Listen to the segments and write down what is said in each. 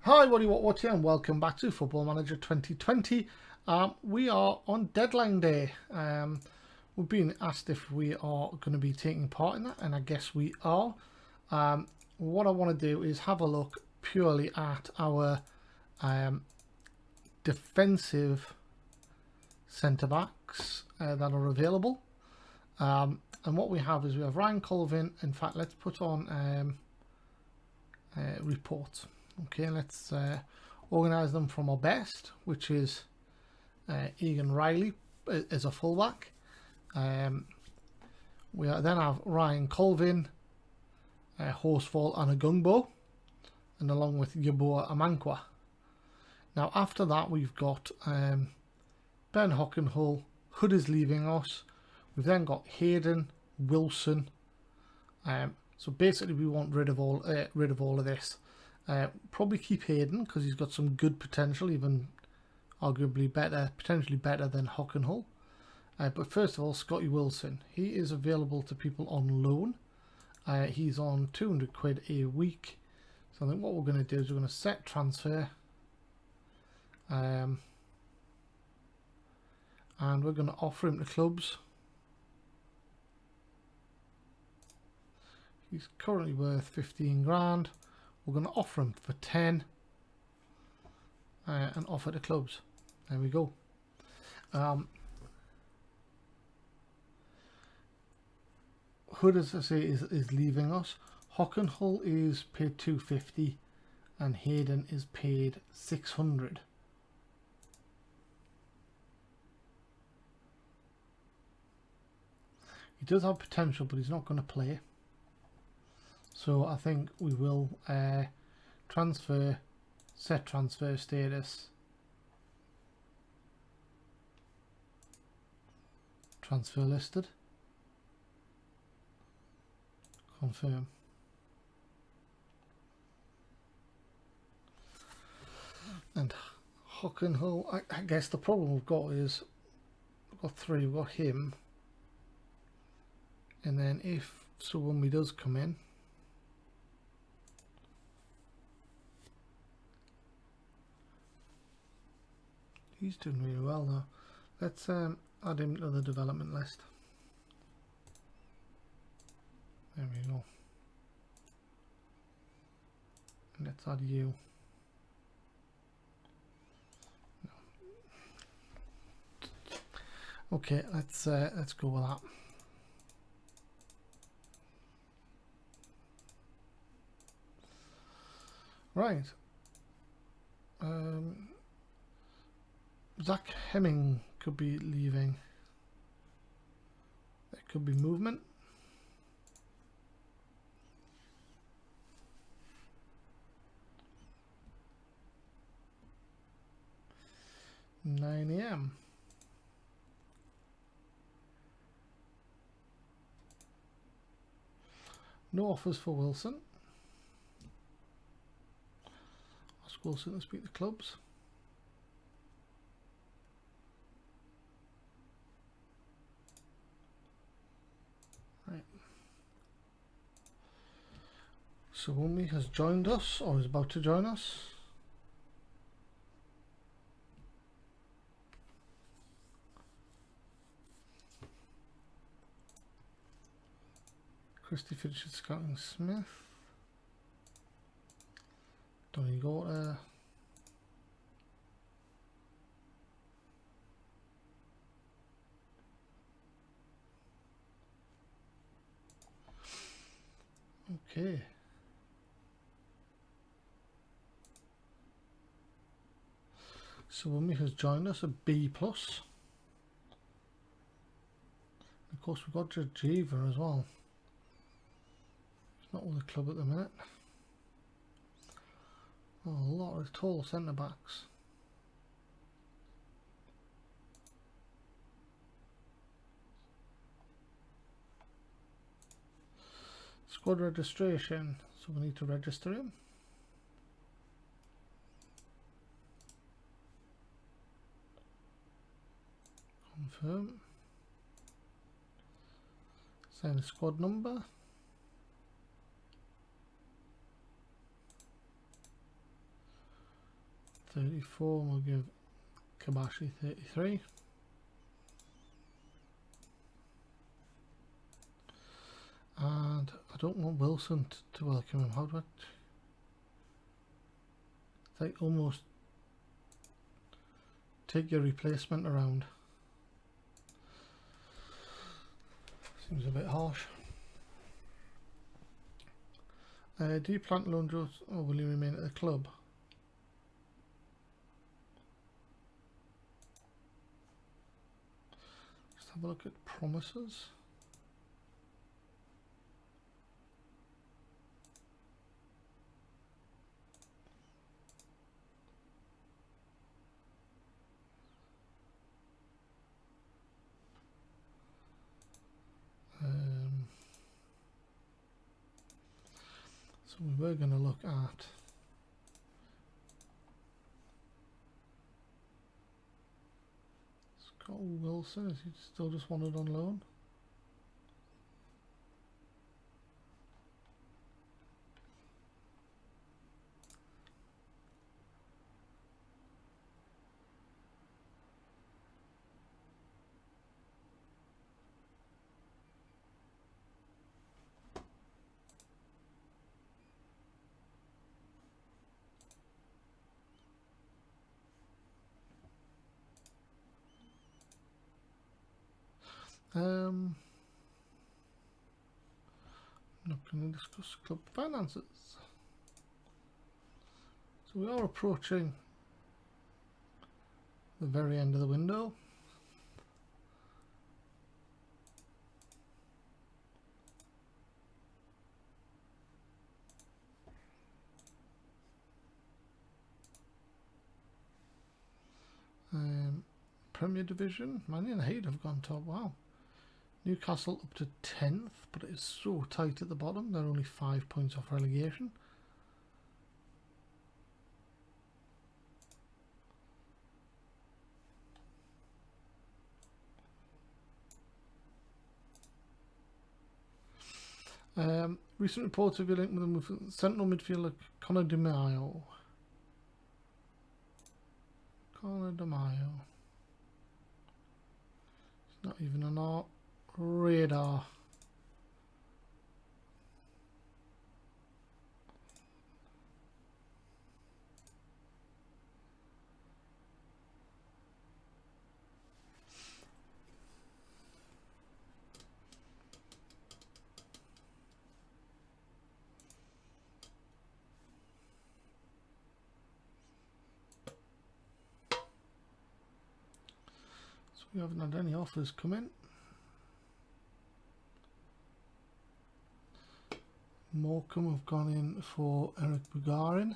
Hi, what here, and welcome back to Football Manager 2020. We are on deadline day. We've been asked if we are going to be taking part in that, and I guess we are. What I want to do is have a look purely at our defensive centre-backs that are available. And what we have is we have Ryan Colvin. In fact, let's put on reports. Okay, let's organise them from our best, which is Egan Riley as a fullback. We then have Ryan Colvin, Horsfall and Agungbo, and along with Yeboah Amankwa. Now after that we've got Ben Hockenhull. Hood is leaving us. We've then got Hayden, Wilson. So basically we want rid of all of this. Probably keep Hayden because he's got some good potential, even arguably potentially better than Hockenhull. But first of all, Scotty Wilson. He is available to people on loan. He's on 200 quid a week. So I think what we're going to do is we're going to set transfer. And we're going to offer him to clubs. He's currently worth 15 grand. We're going to offer him for 10 and offer to clubs. There we go. Hood, as I say, is leaving us. Hockenhull is paid 250 and Hayden is paid 600. He does have potential, but he's not going to play. So I think we will transfer, set transfer status, transfer listed, confirm. And Hockenhull, I guess the problem we've got is we've got three. We've got him, and then if Suwumi does come in, he's doing really well now. Let's add him to the development list. There we go. And let's add you. No. Okay, let's go with that. Right. Zach Hemming could be leaving. There could be movement. (9 AM) No offers for Wilson. Ask Wilson to speak to clubs. Right. Suwumi has joined us, or is about to join us. Christy Fitchett scouting Smith. Donny Gorter. Okay. Suwumi has joined us, a B+. Of course we've got Jajiva as well. He's not with the club at the minute. Oh, a lot of tall centre backs. Squad registration, so we need to register him. Confirm. Send squad number. 34, and we'll give Kabashi 33. And I don't want Wilson to welcome him. How do I almost take your replacement around? Seems a bit harsh. Do you plan to loan Joe, or will you remain at the club? Let's have a look at promises. So we were going to look at Scott Wilson. Is he still just wanted on loan? I'm not going to discuss club finances. So we are approaching the very end of the window. Premier Division, Man United have gone top. Wow. Newcastle up to 10th, but it is so tight at the bottom. They're only 5 points off relegation. Recent reports have been linked with the central midfielder Conor De Maio. Conor De Maio. It's not even on our radar. So we haven't had any offers come in. Morecambe have gone in for Eric Bugarin.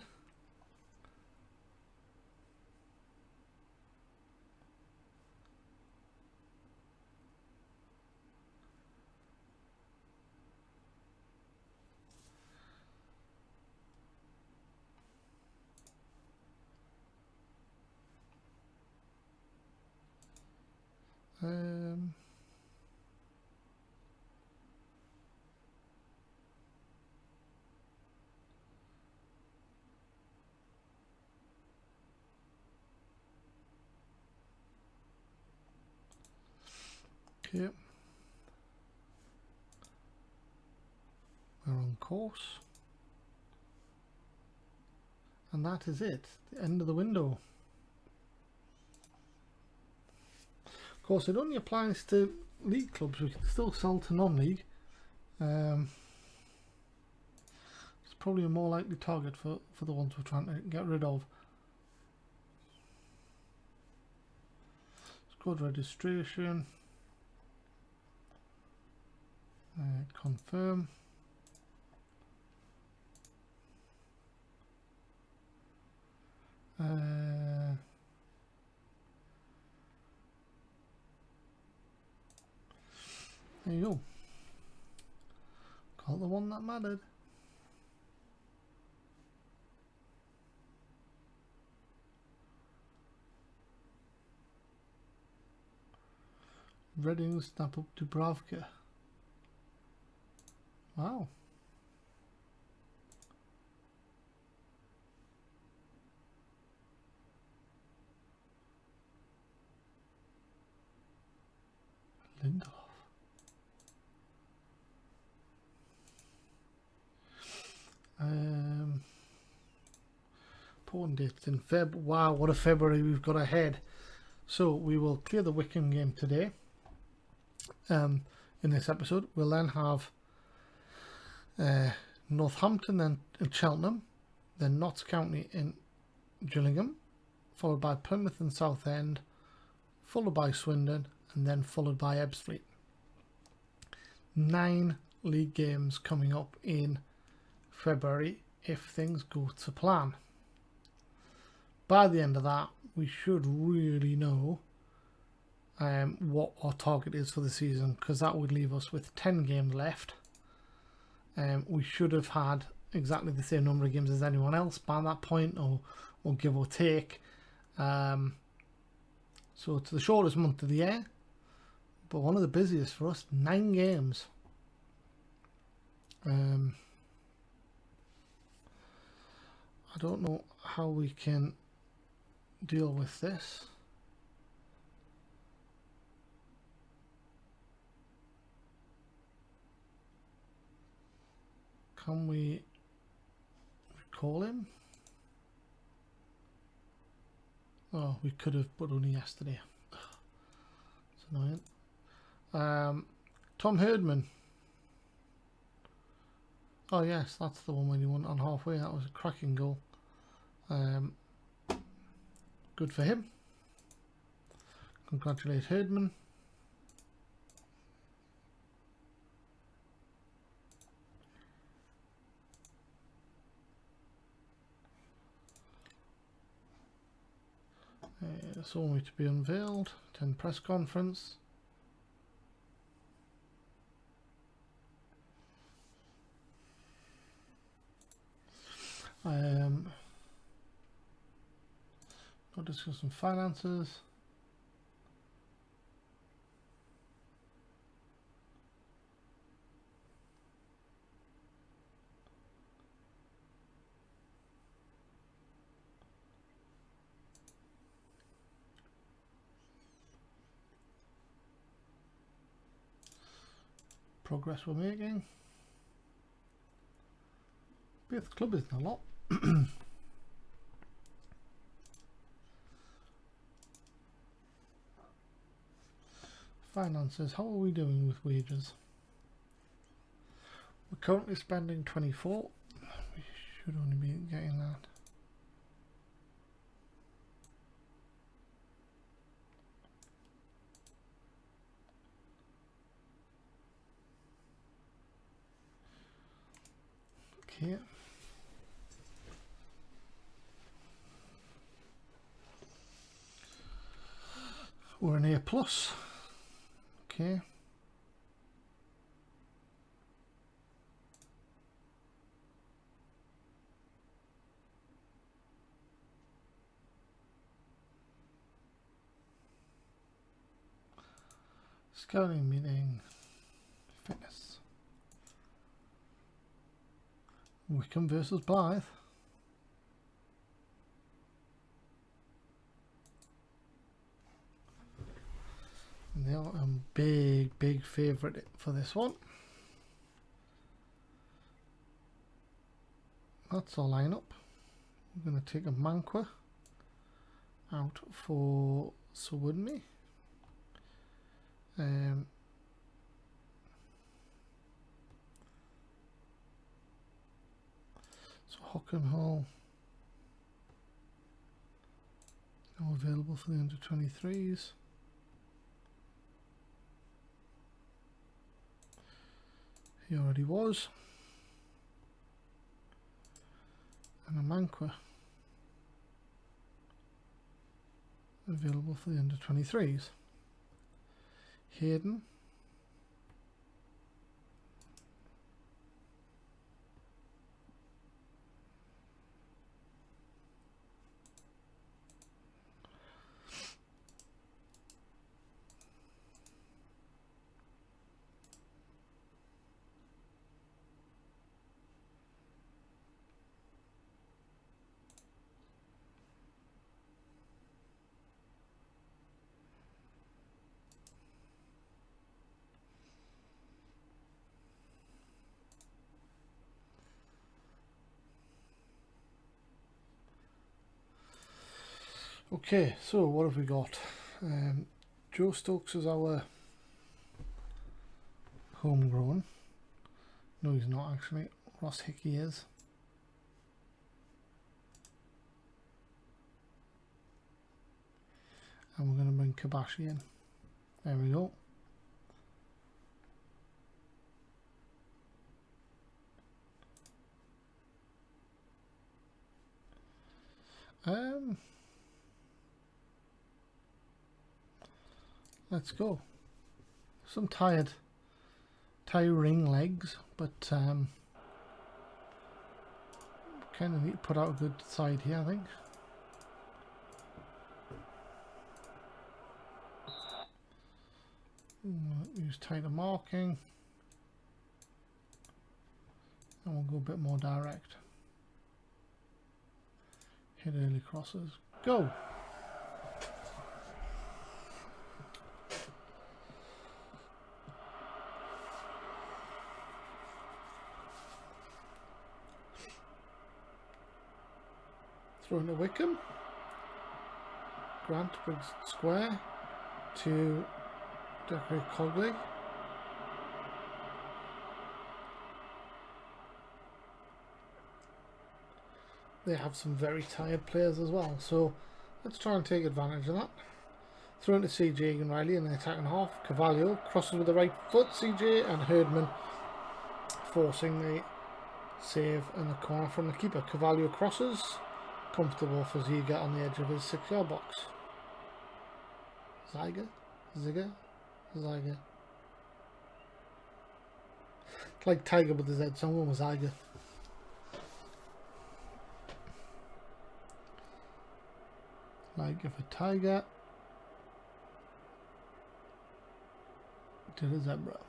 Okay, we're on course, and that is it, the end of the window. Of course, it only applies to league clubs. We can still sell to non-league. It's probably a more likely target for the ones we're trying to get rid of. Squad registration. Confirm. There you go. Got the one that mattered. Reading snap up Dubravka. Wow. important dates in Feb. Wow, what a February we've got ahead. So we will clear the Wickham game today. In this episode, we'll then have Northampton, then Cheltenham, then Notts County in Gillingham, followed by Plymouth and Southend, followed by Swindon, and then followed by Ebbsfleet. 9 league games coming up in February if things go to plan. By the end of that, we should really know what our target is for the season, because that would leave us with 10 games left. We should have had exactly the same number of games as anyone else by that point, or give or take. So it's the shortest month of the year, but one of the busiest for us. 9 games. I don't know how we can deal with this. Can we call him? Oh, we could have, but only yesterday. It's annoying. Tom Herdman. Oh yes, that's the one when he won on halfway. That was a cracking goal. Good for him. Congratulate Herdman. It's only to be unveiled. 10 press conference. Not discussing finances. Progress we're making. Blyth Club isn't a lot. Finances, how are we doing with wages? We're currently spending 24. We should only be getting that. Okay. We're an A+. Okay. Scouting meeting. Fitness. Wickham versus Blyth. And they are a big favourite for this one. That's our lineup. We're going to take a Manqua out for Swindon. So Hockenhall now available for the under 23s. He already was. And a Manqua available for the under 23s. Hayden. Okay, so what have we got? Joe Stokes is our homegrown. No, he's not actually. Ross Hickey is. And we're going to bring Kabashi in. There we go. Let's go. Some tiring legs, but kind of need to put out a good side here, I think. Use tighter marking, and we'll go a bit more direct. Hit early crosses. Go! Throw into Wickham. Grant brings it square to Decorate Cogley. They have some very tired players as well, so let's try and take advantage of that. Throw into CJ and Riley in the attacking half. Carvalho crosses with the right foot, CJ, and Herdman forcing the save in the corner from the keeper. Carvalho crosses, comfortable for Ziga on the edge of his 6-yard box. Ziga? It's like Tiger with the Z, someone was Ziga. Like if a tiger did a zebra.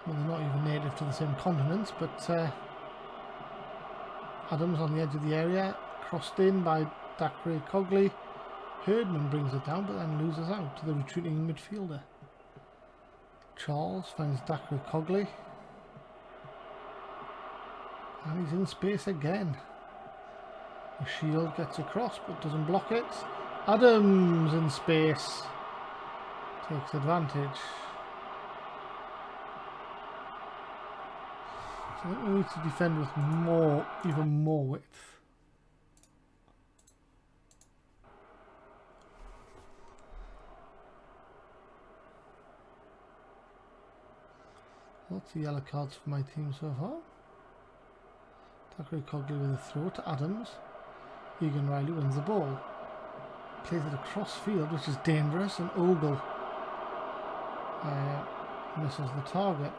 Well, they're not even native to the same continents, but Adams on the edge of the area, crossed in by Dacre Cogley. Herdman brings it down, but then loses out to the retreating midfielder. Charles finds Dacre Cogley. And he's in space again. The shield gets across but doesn't block it. Adams in space. Takes advantage. So I think we need to defend with even more width. Lots of yellow cards for my team so far. Dacre Cogley with a throw to Adams. Egan Riley wins the ball. Plays it across field, which is dangerous, and Ogle misses the target.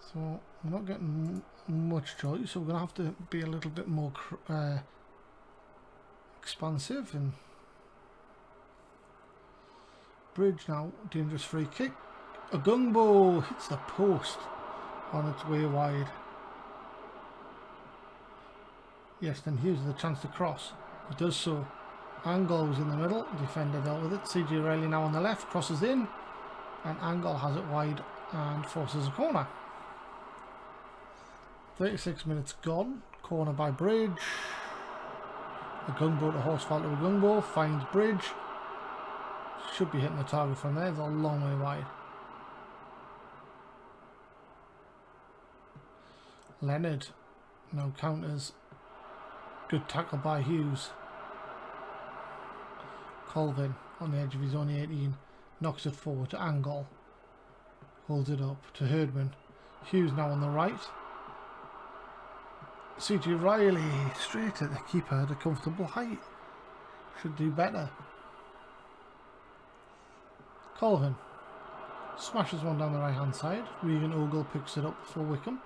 So we're not getting much choice, so we're going to have to be a little bit more expansive. And Bridge now, dangerous free kick. A Gungbo hits the post on its way wide. Yes, then here's the chance to cross. He does so. Angol was in the middle. Defender dealt with it. CJ Riley now on the left. Crosses in. And Angol has it wide and forces a corner. 36 minutes gone. Corner by Bridge. A Gungbo to Horsfall to a Gungbo. Finds Bridge. Should be hitting the target from there. It's a long way wide. Leonard now counters. Good tackle by Hughes. Colvin on the edge of his own 18 knocks it forward to Angol. Holds it up to Herdman. Hughes now on the right. CJ Riley straight at the keeper at a comfortable height. Should do better. Colvin smashes one down the right hand side. Regan Ogle picks it up for Wickham.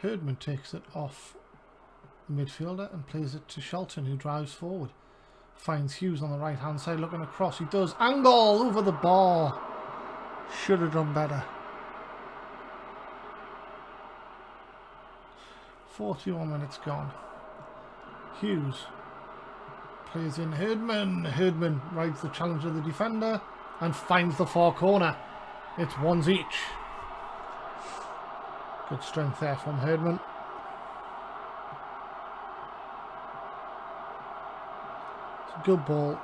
Herdman takes it off the midfielder and plays it to Shelton, who drives forward. Finds Hughes on the right hand side looking across. He does. Angol over the ball. Should have done better. 41 minutes gone. Hughes plays in Herdman. Herdman rides the challenge of the defender and finds the far corner. It's ones each. Good strength there from Herdman. It's a good ball.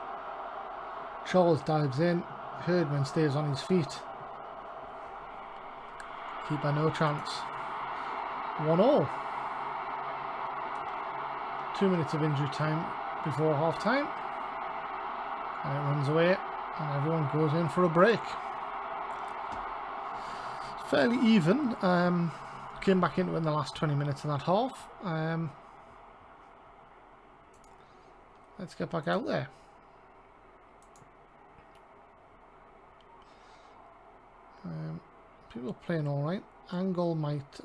Charles dives in. Herdman stays on his feet. Keeper no chance. 1-all. 2 minutes of injury time before half time. And it runs away and everyone goes in for a break. It's fairly even. Came back into it in the last 20 minutes of that half. Let's get back out there. People are playing alright. Angle might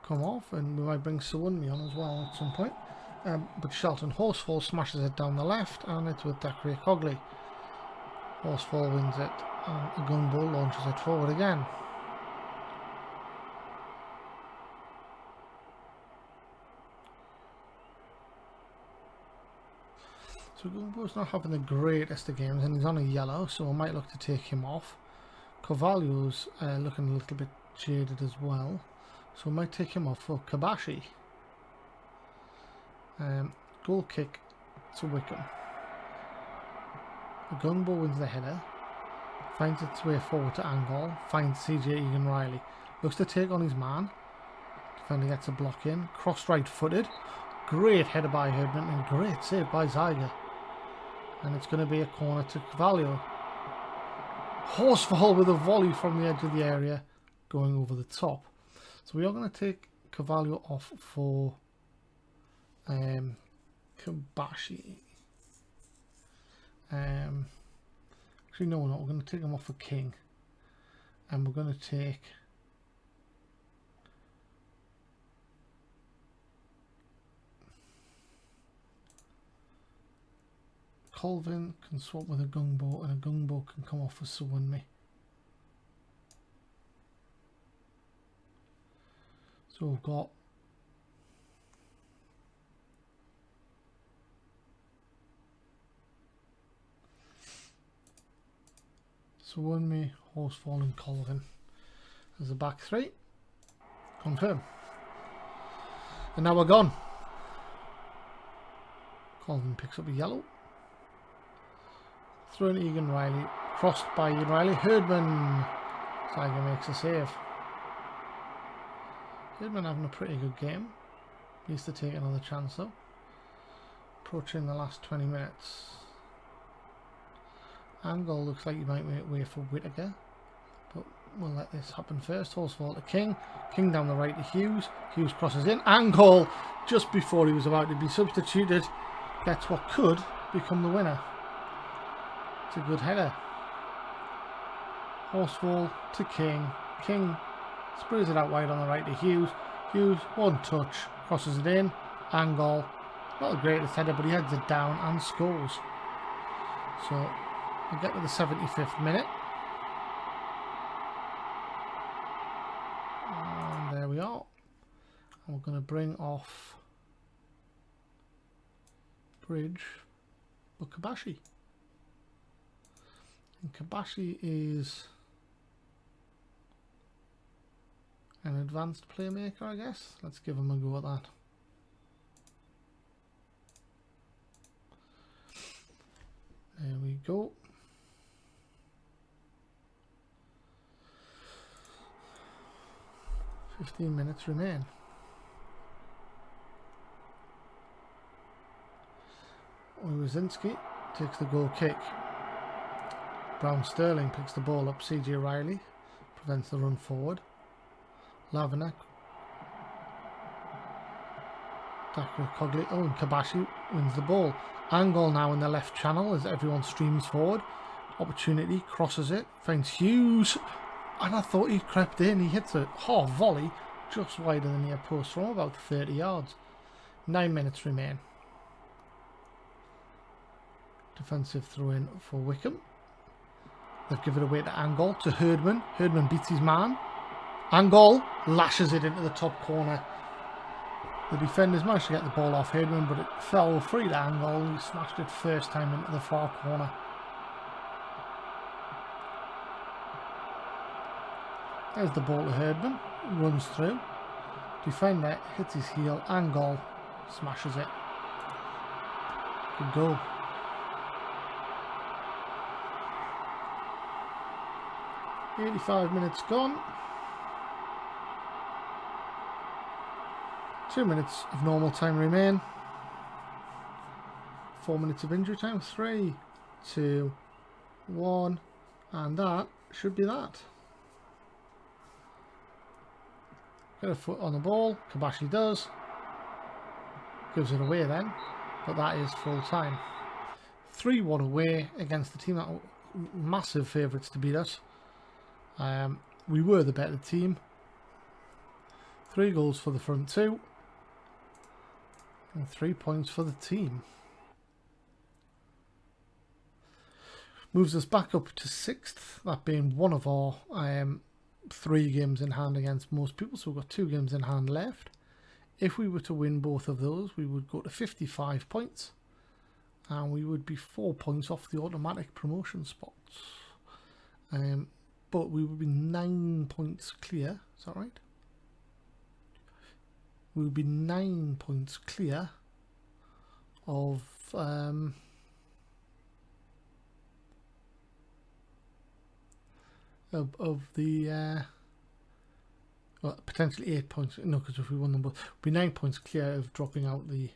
come off and we might bring Sawunmi on as well at some point. But Shelton Horsefall smashes it down the left and it's with Dakri Cogley. Horsefall wins it and a Gunbo launches it forward again. So Gunbo's not having the greatest of games and he's on a yellow, so I might look to take him off. Carvalho's looking a little bit jaded as well, so I might take him off for Kabashi. Goal kick to Wickham. Gunbo wins the header, finds its way forward to Angol, finds CJ Egan Riley. Looks to take on his man. Defender gets a block in, crossed right footed. Great header by Herdman and great save by Zyger. And it's going to be a corner to Carvalho. Horsefall with a volley from the edge of the area going over the top. So we are going to take Carvalho off for Kabashi. Actually no, we're not. We're going to take him off for King. And we're going to take Colvin can swap with a Gungbo and a Gungbo can come off for Sawunmi. So we've got Sawunmi, Horsefall and Colvin as the back three. Confirm. And now we're gone. Colvin picks up a yellow. Thrown Egan Riley, crossed by Egan Riley. Herdman, Tiger makes a save. Herdman having a pretty good game. Needs to take another chance though. Approaching the last 20 minutes. Angle looks like he might make way for Whittaker, but we'll let this happen first. Horsefall to King. King down the right to Hughes. Hughes crosses in. Angle just before he was about to be substituted gets what could become the winner. It's a good header. Horsefall to King. King sprays it out wide on the right to Hughes. Hughes, one touch, crosses it in. Angle, not the greatest header, but he heads it down and scores. So we get to the 75th minute. And there we are. And we're going to bring off Bridge for Kabashi. And Kabashi is an advanced playmaker, I guess. Let's give him a go at that. There we go. "15 minutes remain. Owazinski takes the goal kick. Brown Sterling picks the ball up. CJ Riley prevents the run forward. Lavina. Dakri Cogley. Oh, and Kabashi wins the ball. Angle now in the left channel as everyone streams forward. Opportunity, crosses it, finds Hughes. And I thought he crept in. He hits a half volley just wider than the near post from about 30 yards. 9 minutes remain. Defensive throw in for Wickham. They've given it away to Angle, to Herdman. Herdman beats his man. Angle lashes it into the top corner. The defenders managed to get the ball off Herdman, but it fell free to Angle. He smashed it first time into the far corner. There's the ball to Herdman. Runs through. Defender hits his heel and goal. Smashes it. Good goal. $85 gone. 2 minutes of normal time remain. 4 minutes of injury time. 3, 2, 1, and that should be that. Get a foot on the ball. Kabashi does. Gives it away then, but that is full time. 3-1 away against the team that were massive favourites to beat us. We were the better team. 3 goals for the front 2. And 3 points for the team. Moves us back up to 6th, that being one of our 3 games in hand against most people. So we've got 2 games in hand left. If we were to win both of those, we would go to 55 points. And we would be 4 points off the automatic promotion spots. But we would be 9 points clear. Is that right? We would be 9 points clear of the well, potentially 8 points. No, because if we won them both, we'd be 9 points clear of dropping out the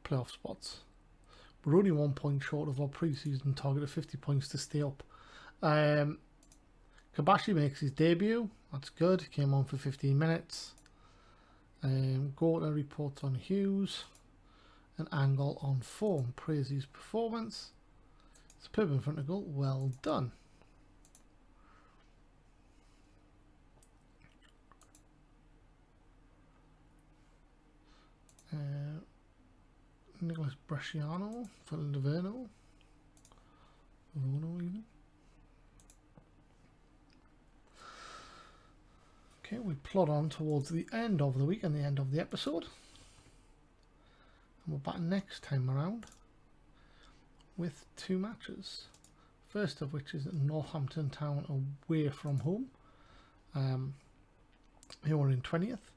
playoff spots. We're only 1 point short of our pre-season target of 50 points to stay up. Kabashi makes his debut. That's good. He came on for 15 minutes. Gorta reports on Hughes. And Angle on form. Praise his performance. Superb in front of goal. Well done. Nicholas Bresciano for Laverno. Even. Okay, we plod on towards the end of the week and the end of the episode. And we're back next time around with 2 matches. First of which is Northampton Town away from home. Here we're in 20th.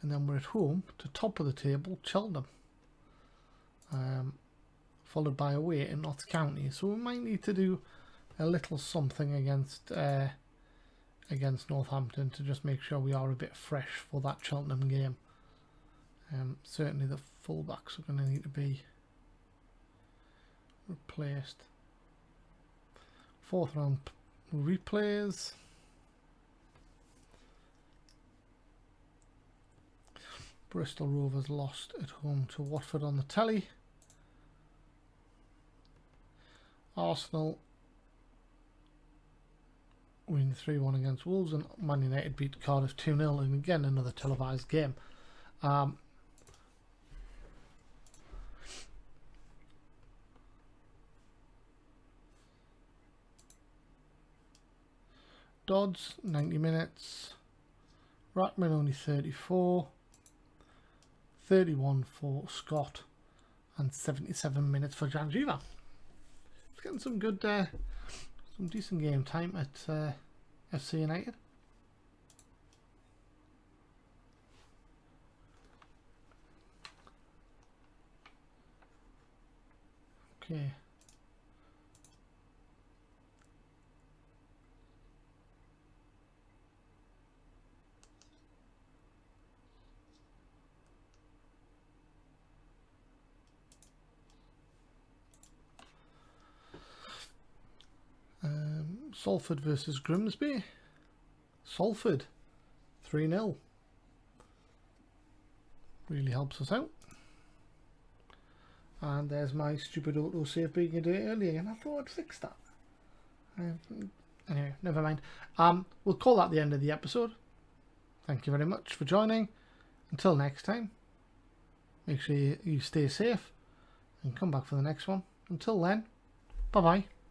And then we're at home to top of the table, Cheltenham. Followed by away in Notts County. So we might need to do a little something against Northampton to just make sure we are a bit fresh for that Cheltenham game. Certainly the fullbacks are going to need to be replaced. 4th round replays. Bristol Rovers lost at home to Watford on the telly. Arsenal win 3-1 against Wolves, and Man United beat Cardiff 2-0, and again another televised game. Dodds 90 minutes, Rackman only 34, 31 for Scott, and 77 minutes for Janjiva. It's getting some good, some decent game time at FC United. Okay. Salford versus Grimsby. Salford 3-0. Really helps us out. And there's my stupid autosave being a day earlier, and I thought I'd fix that. Anyway, never mind. We'll call that the end of the episode. Thank you very much for joining. Until next time, make sure you stay safe and come back for the next one. Until then, bye bye.